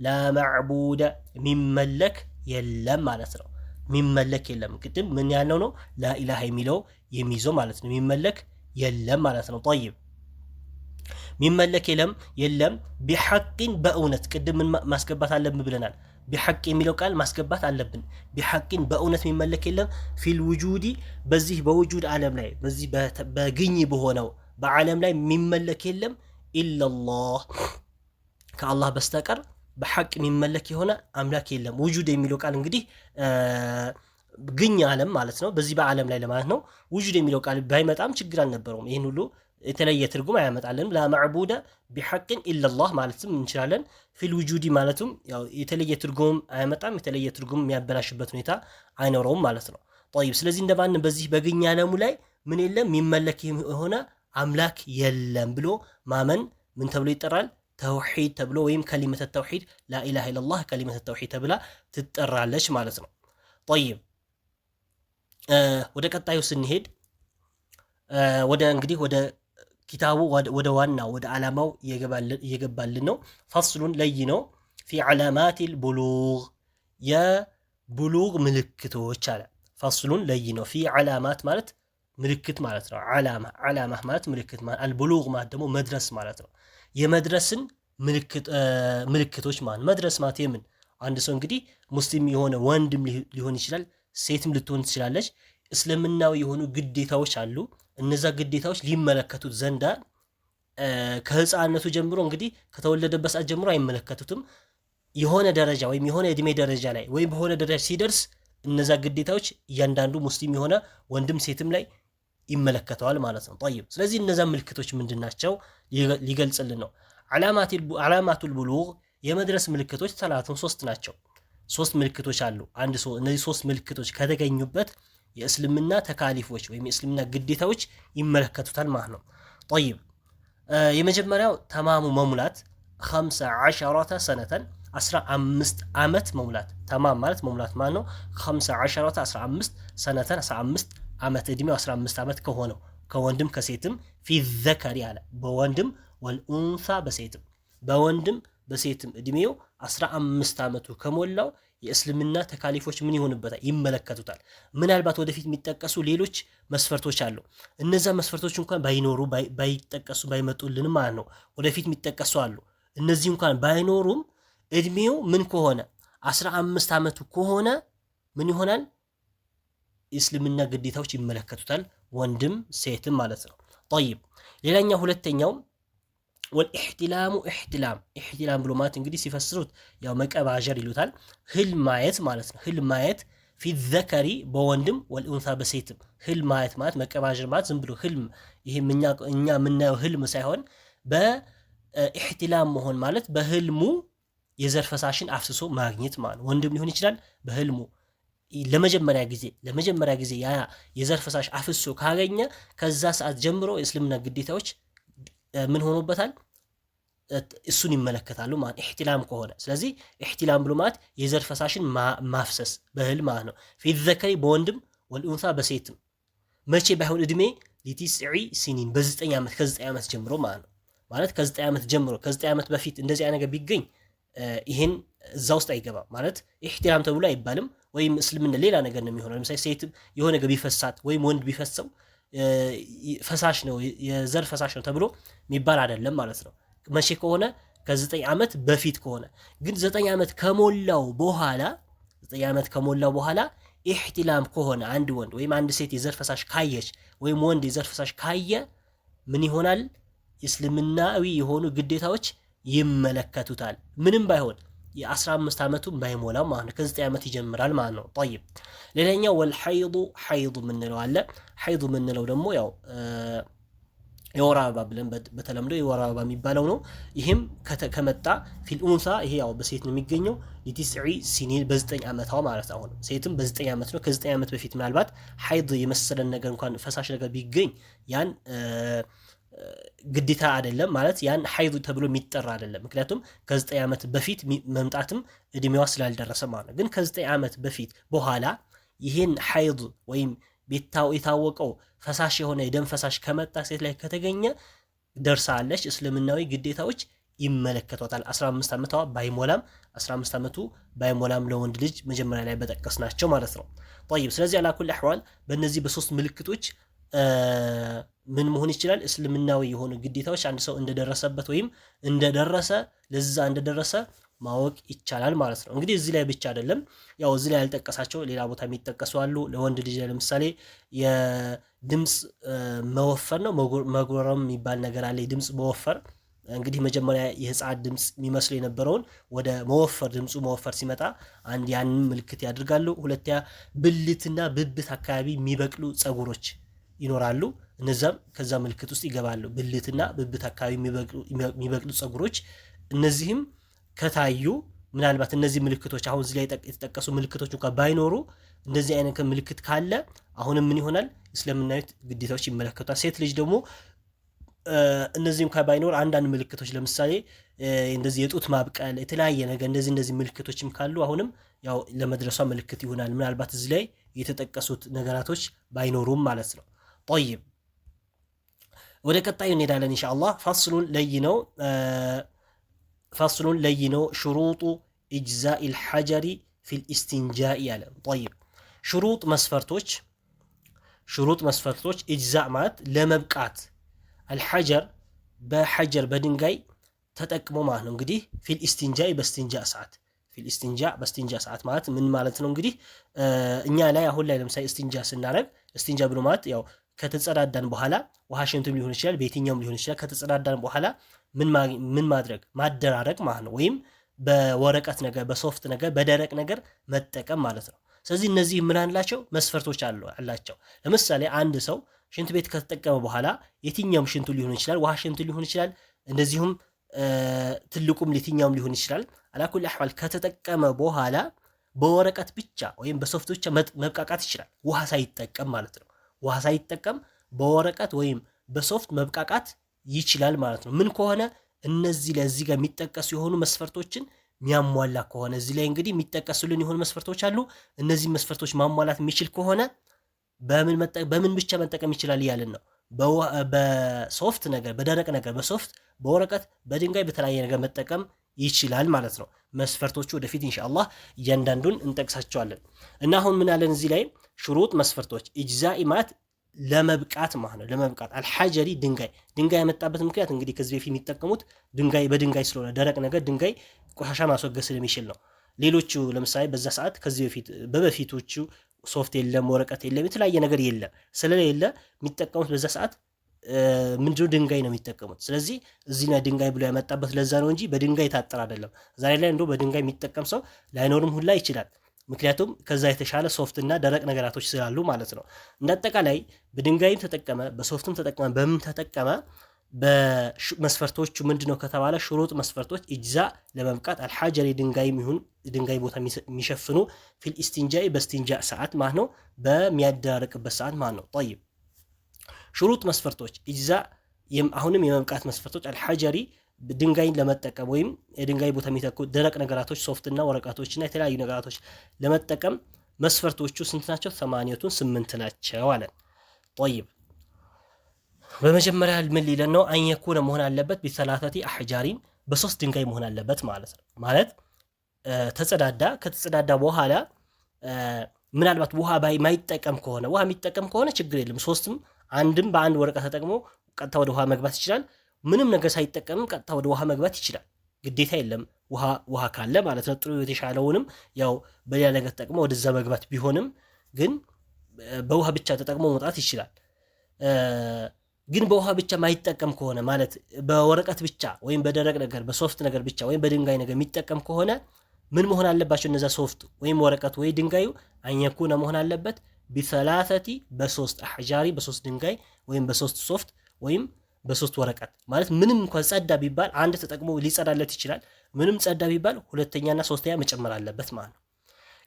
ላማዕቡደ ሚመለክ የለም ማለት ነው። ሚመለክ የለም ቅድም ምን ያልነው ነው? ላኢላሃ የሚለው የሚይዘው ማለት ነው። ሚመለክ የለም ማለት ነው። ጠይብ ሚመለክ የለም ቢሐቅን በእውነት ቅድም ምን ማስገባት አለብን ብለናል። ቢሐቅ የሚለው ቃል ማስገባት አለብን። ቢሐቅን በእውነት የሚመለክ የለም ፊል ውጁዲ በዚህ በውጁድ ዓለም ላይ በዚህ በግኝ በሆነው በዓለም ላይ የሚመለክ የለም ኢለላህ ከአላህ በስተቀር በሐቅ የሚመለክ የሆነ አምላክ የለም። ውጁድ የሚለው ቃል እንግዲህ ግኝ ዓለም ማለት ነው፣ በዚህ በዓለም ላይ ለማለት ነው። ውጁድ የሚለው ቃል ባይመጣም ችግር አልነበረውም። ይህን ሁሉ የተለየ ትርጉም አያመጣልንም። ላ መዕቡደ ቢሐቅን ኢለላህ ማለትም እንችላለን። ፊል ውጁዲ ማለቱም ያው የተለየ ትርጉም አያመጣም፣ የተለየ ትርጉም የሚያበላሽበት ሁኔታ አይኖረውም ማለት ነው። ጠይብ ስለዚህ እንደማንም በዚህ በግኝ ዓለሙ ላይ ምን የለም የሚመለክ የሆነ አምላክ የለም ብሎ ማመን ምን ተብሎ ይጠራል? ተውሂድ ተብሎ ወይም ከሊመተ ተውሂድ ላኢላሃ ኢለላህ ከሊመተ ተውሂድ ተብላ ትጠራለች ማለት ነው። ጠይብ ወደ ቀጣዩ ስንሄድ ወደ እንግዲህ ወደ ኪታቡ ወደ ዋናው ወደ ዓላማው እየገባልን ነው። ፈስሉን ለይ ነው ፊ ዓላማቲል ቡሉግ የቡሉግ ምልክቶች አለ። ፈስሉን ለይ ነው ፊ ዓላማት ማለት ምልክት ማለት ነው። ዓላማ ማለት ምልክት ማለት አልቡሉግ ማለት ደግሞ መድረስ ማለት ነው። የመድረስን ምልክቶች ማለት መድረስ ማለት የምን አንድ ሰው እንግዲህ ሙስሊም የሆነ ወንድም ሊሆን ይችላል፣ ሴትም ልትሆን ትችላለች። እስልምናዊ የሆኑ ግዴታዎች አሉ። እነዛ ግዴታዎች ሊመለከቱት ዘንዳ ከህፃነቱ ጀምሮ እንግዲህ ከተወለደበት ሰዓት ጀምሮ አይመለከቱትም። የሆነ ደረጃ ወይም የሆነ እድሜ ደረጃ ላይ ወይም በሆነ ደረጃ ሲደርስ እነዛ ግዴታዎች እያንዳንዱ ሙስሊም የሆነ ወንድም ሴትም ላይ ይመለከተዋል ማለት ነው። ጠይብ ስለዚህ እነዛ ምልክቶች ምንድናቸው ሊገልጽልን ነው። ዓላማቱል ቡሉግ የመድረስ ምልክቶች ሰላቱን ሶስት ናቸው። ሶስት ምልክቶች አሉ። አንድ ሰው እነዚህ ሶስት ምልክቶች ከተገኙበት የእስልምና ተካሊፎች ወይም የእስልምና ግዴታዎች ይመለከቱታል ማለት ነው። ጠይብ የመጀመሪያው ተማሙ መሙላት 15 ሰነተን 15 ዓመት መሙላት። ተማም ማለት መሙላት ማለት ነው። 15 15 ሰነተን 15 ዓመት እድሜው 15 ዓመት ከሆነው ከወንድም ከሴትም ፊ ዘከሪ አለ በወንድም ወልኡንሳ በሴትም በወንድም በሴትም እድሜው 15 ዓመቱ ከሞላው የእስልምና ተካሊፎች ምን ይሆንበታል? ይመለከቱታል። ምናልባት ወደፊት የሚጠቀሱ ሌሎች መስፈርቶች አሉ። እነዛ መስፈርቶች እንኳን ባይኖሩ ባይጠቀሱ ባይመጡልን ማለት ነው ወደፊት የሚጠቀሱ አሉ። እነዚህ እንኳን ባይኖሩም እድሜው ምን ከሆነ 15 ዓመቱ ከሆነ ምን ይሆናል? የእስልምና ግዴታዎች ይመለከቱታል፣ ወንድም ሴትም ማለት ነው። ጠይብ ሌላኛው ሁለተኛው ወልኢሕቲላሙ ኢሕቲላም ብሎ ማለት እንግዲህ ሲፈስሩት ያው መቀባጀር ይሉታል። ህልም ማየት ማለት ነው። ህልም ማየት ፊ ዘከሪ በወንድም ወልኡንሳ በሴትም ህልም ማየት ማለት መቀባጀር ማለት ዝም ብሎ ህልም ይሄም እኛ የምናየው ህልም ሳይሆን በኢሕቲላም መሆን ማለት በህልሙ የዘር ፈሳሽን አፍስሶ ማግኘት ማለት ወንድም ሊሆን ይችላል። በህልሙ ለመጀመሪያ ጊዜ ያ የዘር ፈሳሽ አፍሶ ካገኘ ከዛ ሰዓት ጀምሮ የእስልምና ግዴታዎች ምን ሆኖበታል? እሱን ይመለከታሉ ማለት ኢሕቲላም ከሆነ። ስለዚህ ኢሕቲላም ብሎ ማለት የዘር ፈሳሽን ማፍሰስ በህልም ማለት ነው። ፊ ዘከሪ በወንድም ወልኡንሳ በሴትም መቼ ባይሆን እድሜ ሊቲስዒ ሲኒን በ9 ዓመት ከ9 ዓመት ጀምሮ ማለት ነው። ማለት ከ9 ዓመት ጀምሮ ከ9 ዓመት በፊት እንደዚህ አይነት ነገር ቢገኝ ይሄን እዛ ውስጥ አይገባም ማለት ኢሕቲላም ተብሎ አይባልም። ወይም እስልምና ሌላ ነገር ነው የሚሆነው። ለምሳሌ ሴትም የሆነ ነገር ቢፈሳት ወይም ወንድ ቢፈሰው ፈሳሽ ነው የዘር ፈሳሽ ነው ተብሎ የሚባል አይደለም ማለት ነው። መቼ ከሆነ ከ9 ዓመት በፊት ከሆነ ግን 9 ዓመት ከሞላው በኋላ ኢሕቲላም ከሆነ አንድ ወንድ ወይም አንድ ሴት የዘር ፈሳሽ ካየች ወይም ወንድ የዘር ፈሳሽ ካየ ምን ይሆናል? እስልምናዊ የሆኑ ግዴታዎች ይመለከቱታል። ምንም ባይሆን የ15 ዓመቱ ባይሞላው ማለት ነው። ከ9 ዓመት ይጀምራል ማለት ነው። ጠይብ ሌላኛው ወልሐይዱ ምንለው አለ። ሐይዱ ምንለው ደግሞ ያው የወር አበባ ብለን በተለምዶ የወር አበባ የሚባለው ነው። ይህም ከመጣ ፊል ኡንሳ ይሄ ያው በሴት ነው የሚገኘው ሊቲስዒ ሲኒን በ9 ዓመቷ ማለት አሁን ሴትም በ9 ዓመት ነው። ከ9 ዓመት በፊት ምናልባት ሐይድ የመሰለን ነገር እንኳን ፈሳሽ ነገር ቢገኝ ያን ግዴታ አይደለም ማለት ያን ሐይድ ተብሎ የሚጠራ አይደለም። ምክንያቱም ከ9 ዓመት በፊት መምጣትም እድሜዋ ስላልደረሰ ማለት ነው። ግን ከ9 ዓመት በፊት በኋላ ይሄን ሐይድ ወይም የታወቀው ፈሳሽ የሆነ የደም ፈሳሽ ከመጣ ሴት ላይ ከተገኘ ደርሳለች፣ እስልምናዊ ግዴታዎች ይመለከቷታል። 15 ዓመቷ ባይሞላም 15 ዓመቱ ባይሞላም ለወንድ ልጅ መጀመሪያ ላይ በጠቀስናቸው ማለት ነው። طيب ስለዚህ አላኩል አህዋል በእነዚህ በሶስት ምልክቶች ምን መሆን ይችላል? እስልምናዊ የሆኑ ግዴታዎች አንድ ሰው እንደደረሰበት ወይም እንደደረሰ ማወቅ ይቻላል ማለት ነው። እንግዲህ እዚህ ላይ ብቻ አይደለም፣ ያው እዚህ ላይ ያልጠቀሳቸው ሌላ ቦታ የሚጠቀሱ አሉ። ለወንድ ልጅ ለምሳሌ የድምጽ መወፈር ነው መጉረም የሚባል ነገር አለ። የድምጽ መወፈር እንግዲህ መጀመሪያ የህፃን ድምፅ የሚመስል የነበረውን ወደ መወፈር ድምፁ መወፈር ሲመጣ አንድ ያንን ምልክት ያደርጋሉ። ሁለተኛ ብልትና ብብት አካባቢ የሚበቅሉ ፀጉሮች ይኖራሉ። እነዛም ከዛ ምልክት ውስጥ ይገባሉ። ብልትና ብብት አካባቢ የሚበቅሉ ፀጉሮች እነዚህም ከታዩ ምናልባት እነዚህ ምልክቶች አሁን እዚህ ላይ የተጠቀሱ ምልክቶች እንኳን ባይኖሩ እንደዚህ አይነት ምልክት ካለ አሁንም ምን ይሆናል? እስልምናዊ ግዴታዎች ይመለከቷል። ሴት ልጅ ደግሞ እነዚህም ባይኖር አንዳንድ ምልክቶች ለምሳሌ እንደዚህ የጡት ማብቀል የተለያየ ነገር እንደዚህ ምልክቶችም ካሉ አሁንም ያው ለመድረሷ ምልክት ይሆናል። ምናልባት እዚህ ላይ የተጠቀሱት ነገራቶች ባይኖሩም ማለት ነው። طيب ወደ ቀጣዩ እንሄዳለን ኢንሻአላህ። ፋስሉን ለይነው ሽሩጡ ኢጅዛኢል ሐጀሪ ፊል ኢስቲንጃኢ ያለ። طيب ሽሩጥ መስፈርቶች ኢጅዛእ ማለት ለመብቃት አልሐጀር በሐጀር በድንጋይ ተጠቅሞ ማለት ነው። እንግዲህ ፊል ኢስቲንጃኢ በስቲንጃ ሰዓት ማለት ምን ማለት ነው? እንግዲህ እኛ ላይ አሁን ላይ ለምሳሌ እስቲንጃ ስናረግ እስቲንጃ ብሎ ማለት ያው ከተጸዳዳን በኋላ ውሃ ሽንቱም ሊሆን ይችላል፣ በየትኛውም ሊሆን ይችላል። ከተጸዳዳን በኋላ ምን ማድረግ ማደራረቅ ማለት ነው። ወይም በወረቀት ነገር፣ በሶፍት ነገር፣ በደረቅ ነገር መጠቀም ማለት ነው። ስለዚህ እነዚህ ምን አላቸው? መስፈርቶች አላቸው። ለምሳሌ አንድ ሰው ሽንት ቤት ከተጠቀመ በኋላ የትኛውም ሽንቱ ሊሆን ይችላል፣ ውሃ ሽንቱ ሊሆን ይችላል፣ እንደዚሁም ትልቁም የትኛውም ሊሆን ይችላል። አላኩል አህዋል ከተጠቀመ በኋላ በወረቀት ብቻ ወይም በሶፍት ብቻ መብቃቃት ይችላል፣ ውሃ ሳይጠቀም ማለት ነው። ውሃ ሳይጠቀም በወረቀት ወይም በሶፍት መብቃቃት ይችላል ማለት ነው። ምን ከሆነ እነዚህ ለዚህ ጋር የሚጠቀሱ የሆኑ መስፈርቶችን ሚያሟላ ከሆነ እዚህ ላይ እንግዲህ የሚጠቀሱልን የሆኑ መስፈርቶች አሉ። እነዚህ መስፈርቶች ማሟላት የሚችል ከሆነ በምን ብቻ መጠቀም ይችላል እያልን ነው። በሶፍት ነገር፣ በደረቅ ነገር፣ በሶፍት፣ በወረቀት፣ በድንጋይ፣ በተለያየ ነገር መጠቀም ይችላል ማለት ነው። መስፈርቶቹ ወደፊት ኢንሻአላህ እያንዳንዱን እንጠቅሳቸዋለን። እና አሁን ምን አለን እዚህ ላይ ሽሩጥ መስፈርቶች ኢጅዛኢ ማለት ለመብቃት ማለት ነው። ለመብቃት አልሐጀሪ ድንጋይ ያመጣበት ምክንያት እንግዲህ ከዚህ በፊት የሚጠቀሙት በድንጋይ ስለሆነ ደረቅ ነገር ድንጋይ ቆሻሻ ማስወገድ ስለሚችል ነው። ሌሎቹ ለምሳሌ በዛ ሰዓት ከዚህ በፊቶቹ ሶፍት የለም፣ ወረቀት የለም፣ የተለያየ ነገር የለም። ስለሌለ የሚጠቀሙት በዛ ሰዓት ምንድነው ድንጋይ ነው የሚጠቀሙት። ስለዚህ እዚህ ላይ ድንጋይ ብሎ ያመጣበት ለዛ ነው እንጂ በድንጋይ ታጠር አይደለም። ዛሬ ላይ እንደው በድንጋይ የሚጠቀም ሰው ላይኖርም ሁላ ይችላል። ምክንያቱም ከዛ የተሻለ ሶፍትና ደረቅ ነገራቶች ስላሉ ማለት ነው። እንደአጠቃላይ በድንጋይም ተጠቀመ፣ በሶፍትም ተጠቀመ፣ በምን ተጠቀመ በመስፈርቶቹ ምንድነው ከተባለ ሽሩጥ መስፈርቶች ኢጅዛ ለመብቃት አልሐጀሪ ድንጋይ ቦታ የሚሸፍኑ ፊል ኢስቲንጃኢ በስቲንጃ ሰዓት ማለት ነው፣ በሚያደራርቅበት ሰዓት ማለት ነው። طيب ሽሩጥ መስፈርቶች ኢጅዛ አሁንም የመብቃት መስፈርቶች አልሐጀሪ ድንጋይን ለመጠቀም ወይም የድንጋይ ቦታ የሚተኩ ደረቅ ነገራቶች ሶፍትና ወረቀቶችና የተለያዩ ነገራቶች ለመጠቀም መስፈርቶቹ ስንት ናቸው? 8 ናቸው አለን። طيب በመጀመሪያ ምን ሊለን ነው? አንየኩነ መሆን አለበት ቢሰላተቲ አህጃሪን በሶስት ድንጋይ መሆን አለበት ማለት ነው። ማለት ከተጸዳዳ በኋላ ምናልባት ውሃ ማይጠቀም ከሆነ ውሃ የሚጠቀም ከሆነ ችግር የለም። ሶስትም አንድም በአንድ ወረቀት ተጠቅሞ ቀጥታ ወደ ውሃ መግባት ይችላል። ምንም ነገር ሳይጠቀምም ቀጥታ ወደ ውሃ መግባት ይችላል። ግዴታ የለም ውሃ ካለ ማለት ነው። ጥሩ የተሻለውንም ያው በሌላ ነገር ተጠቅሞ ወደዛ መግባት ቢሆንም ግን በውሃ ብቻ ተጠቅሞ መውጣት ይችላል። ግን በውሃ ብቻ ማይጠቀም ከሆነ ማለት በወረቀት ብቻ ወይም በደረቅ ነገር በሶፍት ነገር ብቻ ወይም በድንጋይ ነገር የሚጠቀም ከሆነ ምን መሆን አለባቸው? እነዛ ሶፍት ወይም ወረቀት ወይ ድንጋዩ አንየኩነ መሆን አለበት ቢሰላተቲ በሶስት አህጃሪ በሶስት ድንጋይ ወይም በሶስት ሶፍት ወይም በሶስት ወረቀት ማለት ምንም እንኳን ጸዳ ቢባል አንድ ተጠቅሞ ሊጸዳለት ይችላል። ምንም ጸዳ ቢባል ሁለተኛና ሶስተኛ መጨመር አለበት ማለት ነው።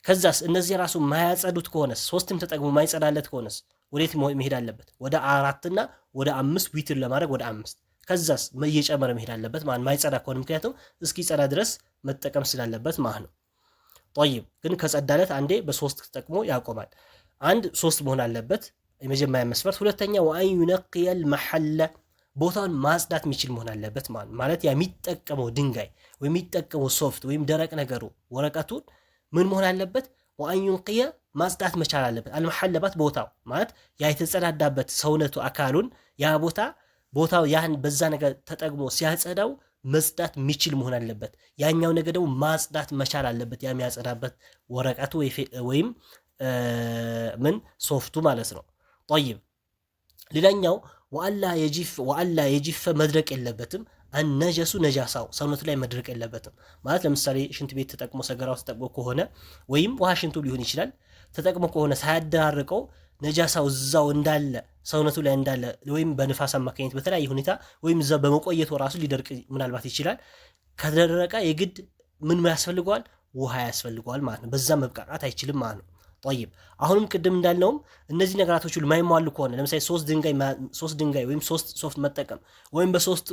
ከዛስ እነዚህ ራሱ ማያጸዱት ከሆነስ ሶስትም ተጠቅሞ ማይጸዳለት ከሆነስ ወዴት መሄድ አለበት? ወደ 4 እና ወደ 5 ዊትር ለማድረግ ወደ 5 ከዛስ እየጨመረ መሄድ አለበት ማለት ማይጸዳ ከሆነ ምክንያቱም እስኪ ጸዳ ድረስ መጠቀም ስላለበት ማለት ነው። طيب ግን ከጸዳለት አንዴ በሶስት ተጠቅሞ ያቆማል። አንድ 3 መሆን አለበት የመጀመሪያ መስፈርት። ሁለተኛ ወአን ዩነቅየል መሐለ ቦታውን ማጽዳት የሚችል መሆን አለበት ማለት የሚጠቀመው ድንጋይ ወይም የሚጠቀመው ሶፍት ወይም ደረቅ ነገሩ ወረቀቱን ምን መሆን አለበት? ወአን ዩንቅየ ማጽዳት መቻል አለበት። አልመሐለባት ቦታው ማለት ያ የተጸዳዳበት ሰውነቱ አካሉን ያ ቦታው ያን በዛ ነገር ተጠቅሞ ሲያጸዳው መጽዳት የሚችል መሆን አለበት። ያኛው ነገር ደግሞ ማጽዳት መቻል አለበት። ያ የሚያጸዳበት ወረቀቱ ወይም ምን ሶፍቱ ማለት ነው። طيب ሌላኛው ወአላ የጂፈ መድረቅ የለበትም። አነጀሱ ነጃሳው ሰውነቱ ላይ መድረቅ የለበትም ማለት ለምሳሌ ሽንት ቤት ተጠቅሞ ሰገራው ተጠቅሞ ከሆነ ወይም ውሃ ሽንቱ ሊሆን ይችላል ተጠቅሞ ከሆነ ሳያደራርቀው ነጃሳው እዛው እንዳለ ሰውነቱ ላይ እንዳለ ወይም በንፋስ አማካኝነት በተለያየ ሁኔታ ወይም እዛው በመቆየቱ ራሱ ሊደርቅ ምናልባት ይችላል። ከደረቀ የግድ ምን ያስፈልገዋል? ውሃ ያስፈልገዋል ማለት ነው። በዛ መብቃቃት አይችልም ማለት ነው። طيب አሁንም ቅድም እንዳልነውም እነዚህ ነገራቶች ሁሉ ማይሟሉ ከሆነ ለምሳሌ 3 ድንጋይ ወይም 3 ሶፍት መጠቀም ወይም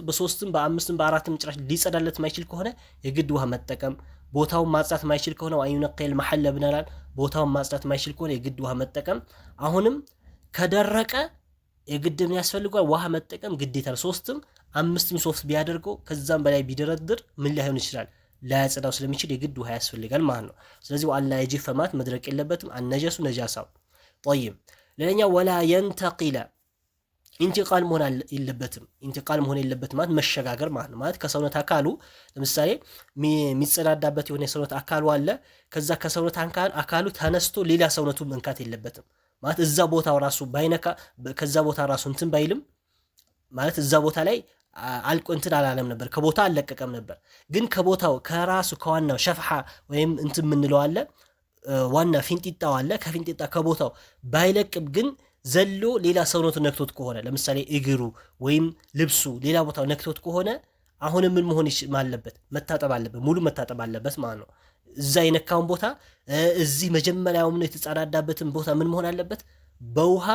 በሶስትም በአምስትም በአራትም ጭራሽ ሊጸዳለት ማይችል ከሆነ የግድ ውሃ መጠቀም ቦታውን ማጽዳት ማይችል ከሆነ አይነቀል መሐለ ብናላል ቦታውን ማጽዳት ማይችል ከሆነ የግድ ውሃ መጠቀም አሁንም ከደረቀ የግድ ምን ያስፈልጋል? ውሃ መጠቀም ግዴታ ነው። 3ም 5ም ሶፍት ቢያደርገው ከዛም በላይ ቢደረድር ምን ላይሆን ይችላል? ላያጸዳው ስለሚችል የግድ ውሃ ያስፈልጋል ማለት ነው። ስለዚህ ዋላ የጂፍ ፈማት መድረቅ የለበትም አነጀሱ ነጃሳው طيب ሌላኛው ወላ ينتقل ኢንቲቃል መሆን የለበትም ኢንቲቃል መሆን የለበትም ማለት መሸጋገር ማለት ነው። ማለት ከሰውነት አካሉ ለምሳሌ የሚጸዳዳበት የሆነ የሰውነት አካሉ አለ ከዛ ከሰውነት አካሉ ተነስቶ ሌላ ሰውነቱ መንካት የለበትም ማለት እዛ ቦታው ራሱ ባይነካ ከዛ ቦታ ራሱ እንትን ባይልም ማለት እዛ ቦታ ላይ አልቆ እንትን አላለም ነበር ከቦታ አልለቀቀም ነበር ግን ከቦታው ከራሱ ከዋናው ሸፍሐ ወይም እንትን ምንለው አለ ዋና ፊንጢጣው አለ ከፊንጢጣ ከቦታው ባይለቅም ግን ዘሎ ሌላ ሰውነቱ ነክቶት ከሆነ ለምሳሌ እግሩ ወይም ልብሱ ሌላ ቦታው ነክቶት ከሆነ አሁንም ምን መሆን አለበት? መታጠብ አለበት ሙሉ መታጠብ አለበት ማለት ነው። እዛ የነካውን ቦታ እዚህ መጀመሪያው ምን የተጻዳዳበትን ቦታ ምን መሆን አለበት? በውሃ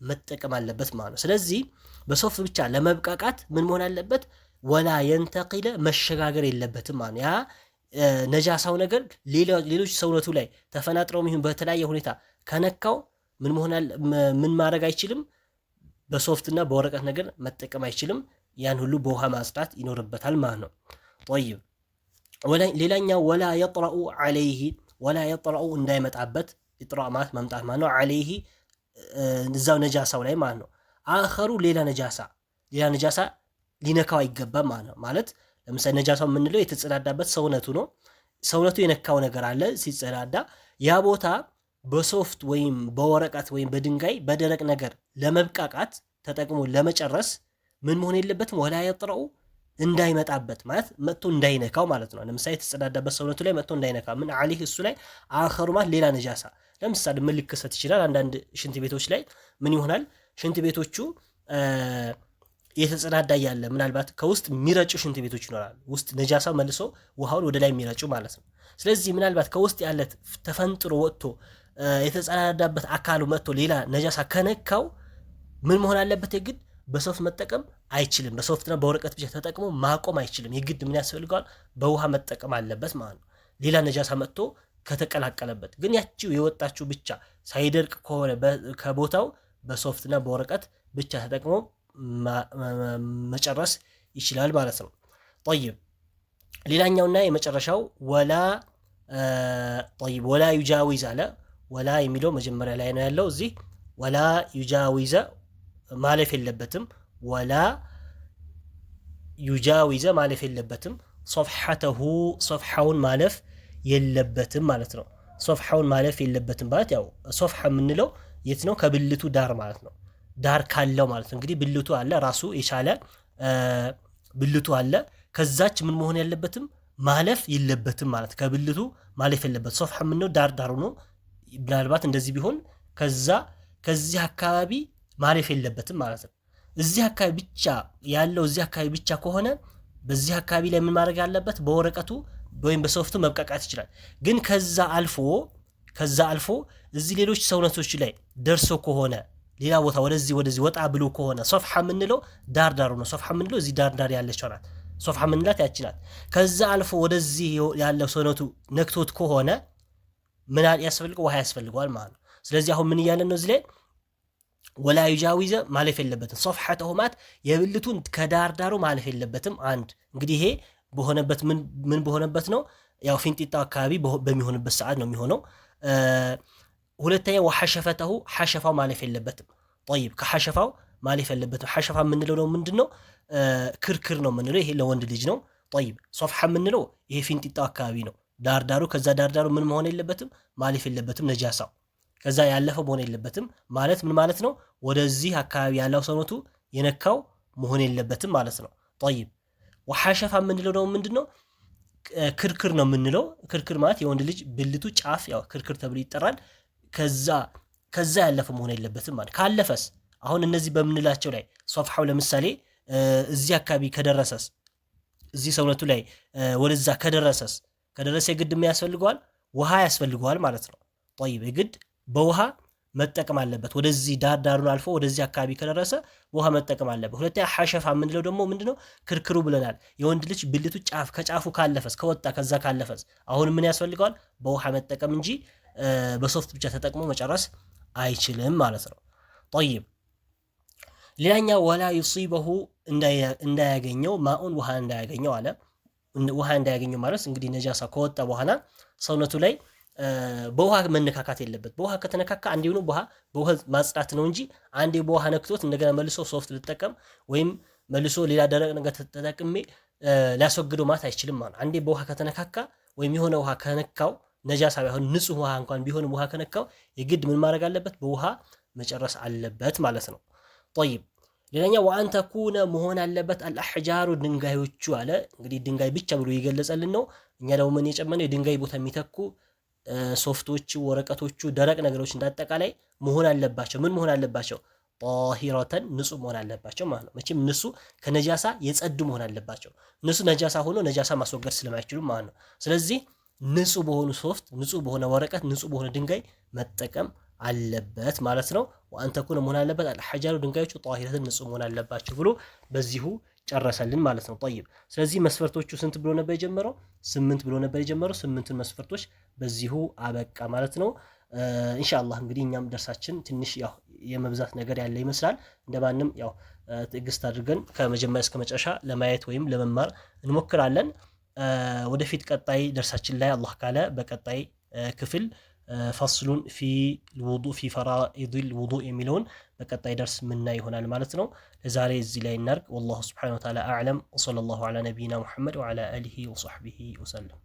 መጠቀም አለበት ማለት ነው። ስለዚህ በሶፍት ብቻ ለመብቃቃት ምን መሆን አለበት? ወላ ينتقل መሸጋገር የለበትም ማለት ያ ነጃሳው ነገር ሌሎች ሰውነቱ ላይ ተፈናጥረው ይሁን በተለያየ ሁኔታ ከነካው ምን ማድረግ አይችልም? በሶፍትና በወረቀት ነገር መጠቀም አይችልም። ያን ሁሉ በውሃ ማጽዳት ይኖርበታል ማለት ነው። طيب ሌላኛው ወላ يطرأ عليه ወላ يطرأ እንዳይመጣበት ይጥራእ ማለት መምጣት ማለት ነው። عليه እዛው ነጃሳው ላይ ማለት ነው። አኸሩ ሌላ ነጃሳ ሊነካው አይገባም ማለት ነው። ማለት ለምሳሌ ነጃሳው የምንለው የተጸዳዳበት ሰውነቱ ነው። ሰውነቱ የነካው ነገር አለ ሲጸዳዳ ያ ቦታ በሶፍት ወይም በወረቀት ወይም በድንጋይ በደረቅ ነገር ለመብቃቃት ተጠቅሞ ለመጨረስ ምን መሆን የለበትም? ወላ يطرأ እንዳይመጣበት ማለት መጥቶ እንዳይነካው ማለት ነው። ለምሳሌ የተጸዳዳበት ሰውነቱ ላይ መጥቶ እንዳይነካ ምን عليه እሱ ላይ አኸሩ ማለት ሌላ ነጃሳ ለምሳሌ ምን ሊከሰት ይችላል? አንዳንድ ሽንት ቤቶች ላይ ምን ይሆናል? ሽንት ቤቶቹ የተጸዳዳ ያለ ምናልባት ከውስጥ የሚረጩ ሽንት ቤቶች ይኖራሉ። ውስጥ ነጃሳው መልሶ ውሃውን ወደ ላይ የሚረጩ ማለት ነው። ስለዚህ ምናልባት ከውስጥ ያለ ተፈንጥሮ ወጥቶ የተጸዳዳበት አካሉ መጥቶ ሌላ ነጃሳ ከነካው ምን መሆን አለበት? የግድ በሶፍት መጠቀም አይችልም። በሶፍትና በወረቀት ብቻ ተጠቅሞ ማቆም አይችልም። የግድ ምን ያስፈልገዋል? በውሃ መጠቀም አለበት ማለት ነው። ሌላ ነጃሳ መጥቶ ከተቀላቀለበት ግን ያቺው የወጣችው ብቻ ሳይደርቅ ከሆነ ከቦታው በሶፍትና በወረቀት ብቻ ተጠቅሞ መጨረስ ይችላል ማለት ነው። طيب ሌላኛውና የመጨረሻው ወላ ዩጃዊዝ አለ። ወላ የሚለው መጀመሪያ ላይ ነው ያለው። እዚህ ወላ ዩጃዊዘ ማለፍ የለበትም። ወላ ዩጃዊዘ ማለፍ የለበትም። ሶፍሐውን ማለፍ የለበትም ማለት ነው። ሶፍሐውን ማለፍ የለበትም ማለት ያው ሶፍሐ የምንለው የት ነው? ከብልቱ ዳር ማለት ነው። ዳር ካለው ማለት ነው። እንግዲህ ብልቱ አለ ራሱ የቻለ ብልቱ አለ። ከዛች ምን መሆን ያለበትም ማለፍ የለበትም ማለት ከብልቱ ማለፍ የለበት። ሶፍሐ የምንለው ዳር ዳሩ ነው። ምናልባት እንደዚህ ቢሆን ከዚህ አካባቢ ማለፍ የለበትም ማለት ነው። እዚህ አካባቢ ብቻ ያለው እዚህ አካባቢ ብቻ ከሆነ በዚህ አካባቢ ላይ ምን ማድረግ ያለበት? በወረቀቱ ወይም በሶፍቱ መብቃቃት ይችላል። ግን ከዛ አልፎ እዚህ ሌሎች ሰውነቶች ላይ ደርሶ ከሆነ ሌላ ቦታ ወደዚህ ወጣ ብሎ ከሆነ ሶፍሐ የምንለው ዳር ዳሩ ነው። ሶፍሐ የምንለው እዚህ ዳር ዳር ያለችው ናት። ሶፍሐ የምንላት ያቺ ናት። ከዛ አልፎ ወደዚህ ያለው ሰውነቱ ነክቶት ከሆነ ምን ያስፈልገው? ውሃ ያስፈልገዋል ማለት ነው። ስለዚህ አሁን ምን እያለን ነው እዚህ ላይ? ወላ ዩጃዊዘ ማለፍ የለበትም። ሶፍሐተሁ ማለት የብልቱን ከዳር ዳሩ ማለፍ የለበትም። አንድ እንግዲህ ይሄ በሆነበት ምን በሆነበት ነው? ያው ፊንጢጣው አካባቢ በሚሆንበት ሰዓት ነው የሚሆነው። ሁለተኛ ወሐሸፈተሁ ሐሸፋው ማለፍ የለበትም። طيب ከሐሸፋው ማለፍ የለበትም። ሐሸፋ የምንለው ነው ምንድነው? ክርክር ነው የምንለው። ይሄ ለወንድ ልጅ ነው። طيب ሶፍሐ የምንለው ይሄ ፊንጢጣው አካባቢ ነው። ዳርዳሩ ከዛ ዳርዳሩ ምን መሆን የለበትም? ማለፍ የለበትም። ነጃሳው ከዛ ያለፈው መሆን የለበትም ማለት ምን ማለት ነው? ወደዚህ አካባቢ ያለው ሰውነቱ የነካው መሆን የለበትም ማለት ነው። طيب ወሐሸፋ የምንለው ደግሞ ምንድነው? ክርክር ነው የምንለው። ክርክር ማለት የወንድ ልጅ ብልቱ ጫፍ ያው ክርክር ተብሎ ይጠራል። ከዛ ያለፈ መሆን የለበትም ማለት። ካለፈስ አሁን እነዚህ በምንላቸው ላይ ሶፍሐው ለምሳሌ እዚህ አካባቢ ከደረሰስ እዚህ ሰውነቱ ላይ ወደዛ ከደረሰ የግድ ምን ያስፈልገዋል? ውሃ ያስፈልገዋል ማለት ነው። ጠይብ የግድ በውሃ መጠቀም አለበት። ወደዚህ ዳሩን አልፎ ወደዚህ አካባቢ ከደረሰ በውሃ መጠቀም አለበት። ሁለተኛ ሐሸፋ የምንለው ደግሞ ምንድነው? ክርክሩ ብለናል። የወንድ ልጅ ብልቱ ከጫፉ ካለፈስ ከዛ ካለፈስ አሁን ምን ያስፈልገዋል? በውሃ መጠቀም እንጂ በሶፍት ብቻ ተጠቅሞ መጨረስ አይችልም ማለት ነው። ጠይብ ሌላኛው ወላ ዩሲበሁ እንዳያገኘው ማኡን ውሃ እንዳያገኘው አለ። ውሃ እንዳያገኘው ማለት እንግዲህ ነጃሳ ከወጣ በኋላ ሰውነቱ ላይ በውሃ መነካካት የለበት። በውሃ ከተነካካ አንዴ ነው በውሃ ማጽዳት ነው እንጂ አንዴ በውሃ ነክቶት እንደገና መልሶ ሶፍት ልጠቀም ወይም መልሶ ሌላ ደረቅ ነገር ተጠቅሜ ሊያስወግደው ማለት አይችልም ማለት። አንዴ በውሃ ከተነካካ ወይም የሆነ ውሃ ከነካው ነጃሳ ባይሆን ንጹህ ውሃ እንኳን ቢሆን ውሃ ከነካው የግድ ምን ማድረግ አለበት? በውሃ መጨረስ አለበት ማለት ነው። ጠይብ ሌላኛው ወአን ተኩነ መሆን አለበት አልአሕጃሩ ድንጋዮቹ አለ። እንግዲህ ድንጋይ ብቻ ብሎ የገለጸልን ነው። እኛ ደግሞ ምን የጨመነው የድንጋይ ቦታ የሚተኩ ሶፍቶቹ፣ ወረቀቶቹ፣ ደረቅ ነገሮች እንዳጠቃላይ መሆን አለባቸው። ምን መሆን አለባቸው? ጣሂረተን ንጹህ መሆን አለባቸው ማለት ነው። መቼም እነሱ ከነጃሳ የጸዱ መሆን አለባቸው። እነሱ ነጃሳ ሆኖ ነጃሳ ማስወገድ ስለማይችሉ ማለት ነው። ስለዚህ ንጹህ በሆኑ ሶፍት፣ ንጹህ በሆነ ወረቀት፣ ንጹህ በሆነ ድንጋይ መጠቀም አለበት ማለት ነው። ወአን ተኩነ መሆን አለበት አልሐጃሩ ድንጋዮቹ ጣሂረተን ንጹህ መሆን አለባቸው ብሎ በዚሁ ጨረሰልን ማለት ነው። ጠይብ ስለዚህ መስፈርቶቹ ስንት ብሎ ነበር የጀመረው? 8 ብሎ ነበር የጀመረው። 8ን መስፈርቶች በዚሁ አበቃ ማለት ነው። ኢንሻአላህ እንግዲህ እኛም ደርሳችን ትንሽ ያው የመብዛት ነገር ያለ ይመስላል። እንደማንም ያው ትዕግስት አድርገን ከመጀመሪያ እስከ መጨረሻ ለማየት ወይም ለመማር እንሞክራለን። ወደፊት ቀጣይ ደርሳችን ላይ አላህ ካለ በቀጣይ ክፍል ፈስሉን ፊ ፈራኢዲል ውዱእ የሚለውን በቀጣይ ደርስ ምናይ ይሆናል ማለት ነው። ለዛሬ እዚህ ላይ እናርግ። ወላሁ ሱብሓነሁ ወተዓላ አዕለም ወሰለላሁ ዐላ ነቢይና ሙሐመድ ወዐላ አሊሂ ወሰሕቢሂ ወሰለም።